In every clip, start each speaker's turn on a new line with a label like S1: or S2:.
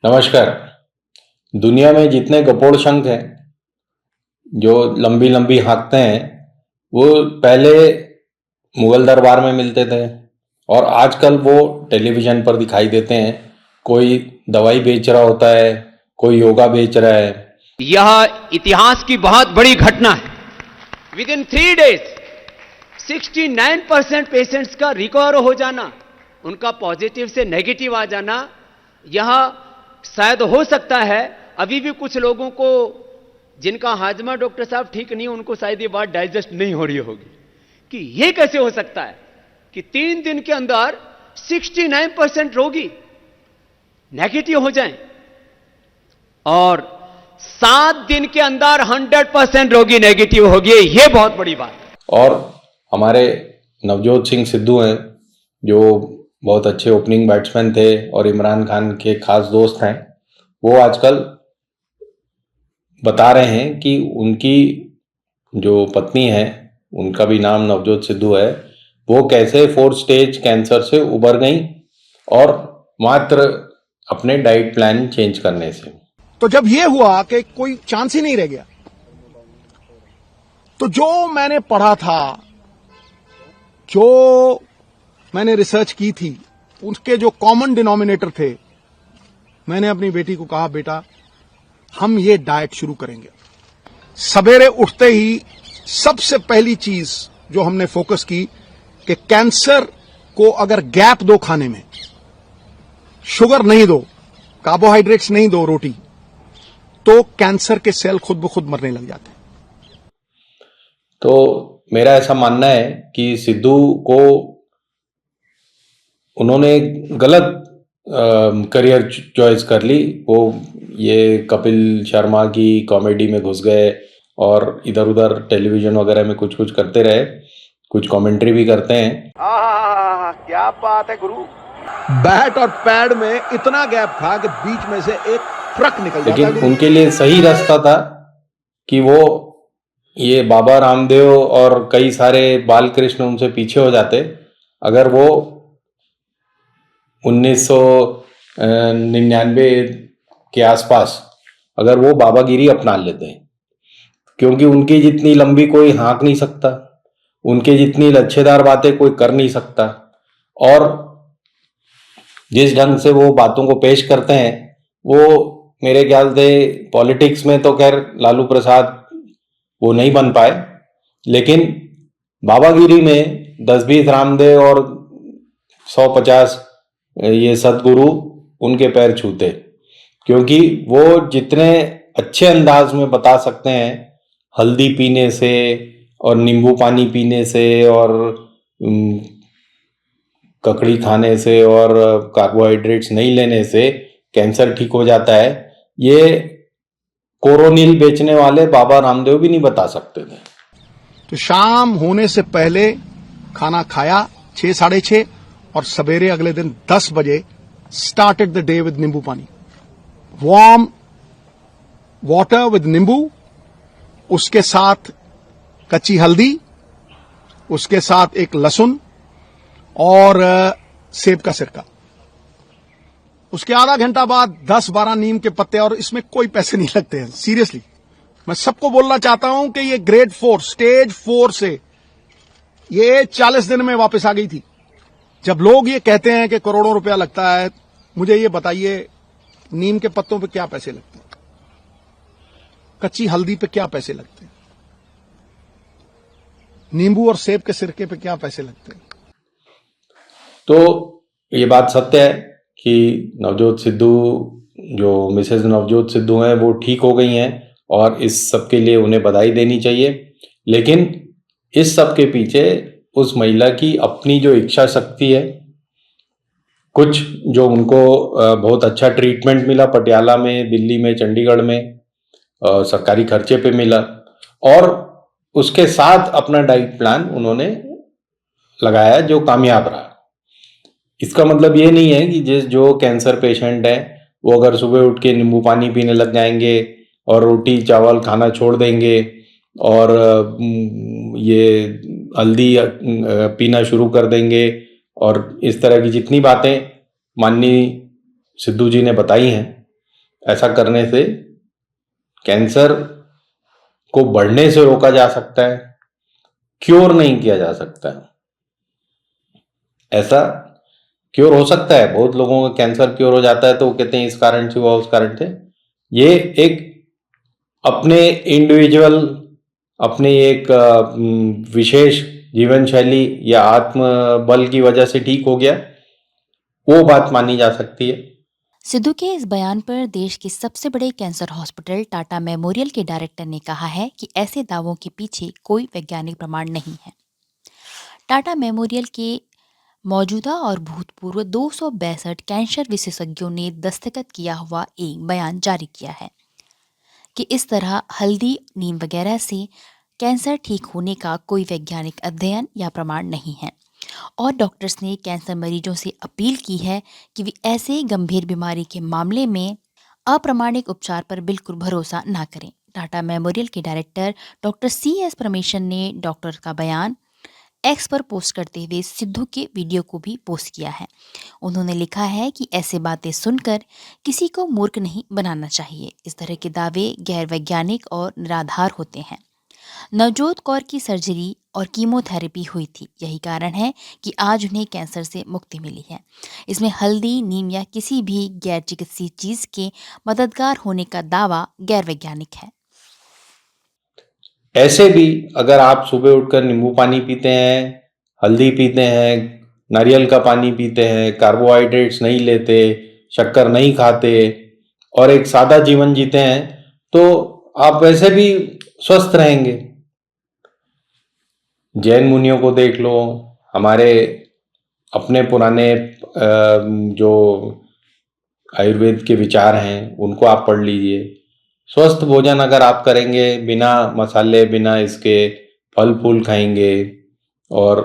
S1: नमस्कार। दुनिया में जितने कपोड़ शंख हैं जो लंबी लंबी हाँकते हैं वो पहले मुगल दरबार में मिलते थे और आजकल वो टेलीविजन पर दिखाई देते हैं। कोई दवाई बेच रहा होता है, कोई योगा बेच रहा है।
S2: यह इतिहास की बहुत बड़ी घटना है। विद इन 3 days 69% पेशेंट्स का रिकवर हो जाना, उनका पॉजिटिव से नेगेटिव आ जाना, यह शायद हो सकता है अभी भी कुछ लोगों को जिनका हाजमा डॉक्टर साहब ठीक नहीं, उनको शायद ये बात डाइजेस्ट नहीं हो रही होगी कि ये कैसे हो सकता है कि 3 दिन के अंदर 69% रोगी नेगेटिव हो जाएं और 7 दिन के अंदर 100% रोगी नेगेटिव हो गए। ये बहुत बड़ी बात है।
S1: और हमारे नवजोत सिंह सिद्धू हैं जो बहुत अच्छे ओपनिंग बैट्समैन थे और इमरान खान के खास दोस्त हैं। वो आजकल बता रहे हैं कि उनकी जो पत्नी है, उनका भी नाम नवजोत सिद्धू है, वो कैसे 4 स्टेज कैंसर से उबर गई और मात्र अपने डाइट प्लान चेंज करने से।
S3: तो जब ये हुआ कि कोई चांस ही नहीं रह गया, तो जो मैंने पढ़ा था, जो मैंने रिसर्च की थी, उसके जो कॉमन डिनोमिनेटर थे, मैंने अपनी बेटी को कहा, बेटा हम ये डाइट शुरू करेंगे। सवेरे उठते ही सबसे पहली चीज जो हमने फोकस की कि कैंसर को अगर गैप दो खाने में, शुगर नहीं दो, कार्बोहाइड्रेट्स नहीं दो, रोटी, तो कैंसर के सेल खुद ब खुद मरने लग जाते हैं।
S1: तो मेरा ऐसा मानना है कि सिद्धू को उन्होंने गलत करियर चॉइस कर ली। वो ये कपिल शर्मा की कॉमेडी में घुस गए और इधर उधर टेलीविजन वगैरह में कुछ कुछ करते रहे, कुछ कमेंट्री भी करते हैं।
S3: क्या बात है गुरु। बैट और पैड में इतना गैप था कि बीच में से एक ट्रक निकल जाता।
S1: लेकिन उनके लिए सही रास्ता था कि वो ये बाबा रामदेव और कई सारे बालकृष्ण उनसे पीछे हो जाते अगर वो 1999 के आसपास अगर वो बाबागिरी अपना लेते हैं, क्योंकि उनकी जितनी लंबी कोई हाँक नहीं सकता, उनके जितनी लच्छेदार बातें कोई कर नहीं सकता, और जिस ढंग से वो बातों को पेश करते हैं वो मेरे ख्याल से पॉलिटिक्स में तो खैर लालू प्रसाद वो नहीं बन पाए, लेकिन बाबागिरी में 10-20 रामदेव और 100-50 ये सदगुरु उनके पैर छूते, क्योंकि वो जितने अच्छे अंदाज में बता सकते हैं हल्दी पीने से और नींबू पानी पीने से और ककड़ी खाने से और कार्बोहाइड्रेट्स नहीं लेने से कैंसर ठीक हो जाता है, ये कोरोनिल बेचने वाले बाबा रामदेव भी नहीं बता सकते थे।
S3: तो शाम होने से पहले खाना खाया 6-6:30 और सवेरे अगले दिन 10 बजे स्टार्टेड द डे विद नींबू पानी, वार्म वाटर विद नींबू, उसके साथ कच्ची हल्दी, उसके साथ एक लहसुन और सेब का सिरका। उसके आधा घंटा बाद 10-12 नीम के पत्ते, और इसमें कोई पैसे नहीं लगते हैं। सीरियसली मैं सबको बोलना चाहता हूं कि ये ग्रेड 4 स्टेज 4 से ये 40 दिन में वापस आ गई थी। जब लोग ये कहते हैं कि करोड़ों रुपया लगता है, मुझे ये बताइए नीम के पत्तों पे क्या पैसे लगते हैं, कच्ची हल्दी पे क्या पैसे लगते हैं, नींबू और सेब के सिरके पे क्या पैसे लगते हैं।
S1: तो ये बात सत्य है कि नवजोत सिद्धू जो मिसेज नवजोत सिद्धू हैं वो ठीक हो गई हैं और इस सब के लिए उन्हें बधाई देनी चाहिए, लेकिन इस सब के पीछे उस महिला की अपनी जो इच्छा शक्ति है, कुछ जो उनको बहुत अच्छा ट्रीटमेंट मिला पटियाला में, दिल्ली में, चंडीगढ़ में, सरकारी खर्चे पे मिला, और उसके साथ अपना डाइट प्लान उन्होंने लगाया जो कामयाब रहा। इसका मतलब ये नहीं है कि जो कैंसर पेशेंट है वो अगर सुबह उठ के नींबू पानी पीने लग जाएंगे और रोटी चावल खाना छोड़ देंगे और ये हल्दी पीना शुरू कर देंगे और इस तरह की जितनी बातें माननीय सिद्धू जी ने बताई हैं, ऐसा करने से कैंसर को बढ़ने से रोका जा सकता है, क्योर नहीं किया जा सकता है। ऐसा क्योर हो सकता है, बहुत लोगों का कैंसर क्योर हो जाता है तो वो कहते हैं इस कारण से हुआ, उस कारण से। ये एक अपने इंडिविजुअल, अपनी एक विशेष जीवन शैली या आत्म बल की वजह से ठीक हो गया, वो बात मानी जा सकती है।
S4: सिद्धू के इस बयान पर देश के सबसे बड़े कैंसर हॉस्पिटल टाटा मेमोरियल के डायरेक्टर ने कहा है कि ऐसे दावों के पीछे कोई वैज्ञानिक प्रमाण नहीं है। टाटा मेमोरियल के मौजूदा और भूतपूर्व 262 कैंसर विशेषज्ञों ने दस्तखत किया हुआ एक बयान जारी किया है कि इस तरह हल्दी, नीम वगैरह से कैंसर ठीक होने का कोई वैज्ञानिक अध्ययन या प्रमाण नहीं है। और डॉक्टर्स ने कैंसर मरीजों से अपील की है कि वे ऐसे गंभीर बीमारी के मामले में अप्रामाणिक उपचार पर बिल्कुल भरोसा ना करें। टाटा मेमोरियल के डायरेक्टर डॉक्टर CS परमेश्वर ने डॉक्टर का बयान एक्स पर पोस्ट करते हुए सिद्धू के वीडियो को भी पोस्ट किया है। उन्होंने लिखा है कि ऐसे बातें सुनकर किसी को मूर्ख नहीं बनाना चाहिए। इस तरह के दावे गैर वैज्ञानिक और निराधार होते हैं। नवजोत कौर की सर्जरी और कीमोथेरेपी हुई थी, यही कारण है कि आज उन्हें कैंसर से मुक्ति मिली है। इसमें हल्दी, नीम या किसी भी गैर चिकित्सीय चीज के मददगार होने का दावा गैर वैज्ञानिक है।
S1: ऐसे भी अगर आप सुबह उठकर नींबू पानी पीते हैं, हल्दी पीते हैं, नारियल का पानी पीते हैं, कार्बोहाइड्रेट्स नहीं लेते, शक्कर नहीं खाते और एक सादा जीवन जीते हैं, तो आप वैसे भी स्वस्थ रहेंगे। जैन मुनियों को देख लो, हमारे अपने पुराने जो आयुर्वेद के विचार हैं उनको आप पढ़ लीजिए। स्वस्थ भोजन अगर आप करेंगे, बिना मसाले, बिना इसके फल फूल खाएंगे और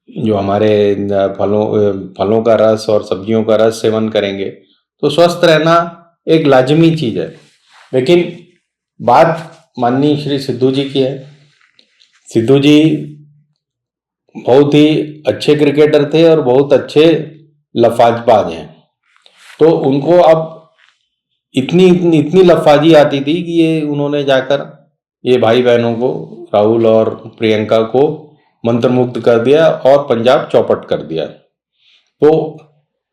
S1: जो हमारे फलों का रस और सब्जियों का रस सेवन करेंगे तो स्वस्थ रहना एक लाजमी चीज है। लेकिन बात माननीय श्री सिद्धू जी की है। सिद्धू जी बहुत ही अच्छे क्रिकेटर थे और बहुत अच्छे लफाजबाज हैं, तो उनको अब इतनी लफाजी आती थी कि ये उन्होंने जाकर ये भाई बहनों को, राहुल और प्रियंका को मंत्रमुग्ध कर दिया और पंजाब चौपट कर दिया। तो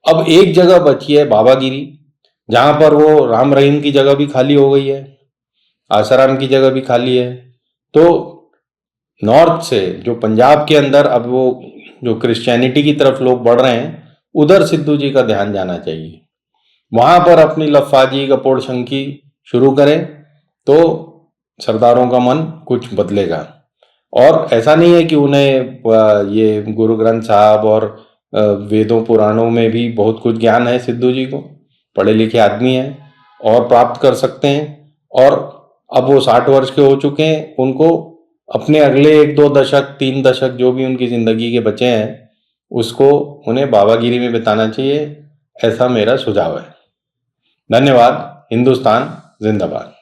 S1: अब एक जगह बची है बाबागिरी, जहां पर वो राम रहीम की जगह भी खाली हो गई है, आसाराम की जगह भी खाली है। तो नॉर्थ से जो पंजाब के अंदर अब वो जो क्रिश्चियनिटी की तरफ लोग बढ़ रहे हैं, उधर सिद्धू जी का ध्यान जाना चाहिए। वहां पर अपनी लफाजी कपोड़ शंकी शुरू करें तो सरदारों का मन कुछ बदलेगा। और ऐसा नहीं है कि उन्हें ये गुरु ग्रंथ साहब और वेदों पुराणों में भी बहुत कुछ ज्ञान है, सिद्धू जी को पढ़े लिखे आदमी हैं और प्राप्त कर सकते हैं। और अब वो 60 वर्ष के हो चुके हैं, उनको अपने अगले 1-2 दशक 3 दशक जो भी उनकी जिंदगी के बचे हैं उसको उन्हें बाबागिरी में बिताना चाहिए, ऐसा मेरा सुझाव है। धन्यवाद। हिंदुस्तान जिंदाबाद।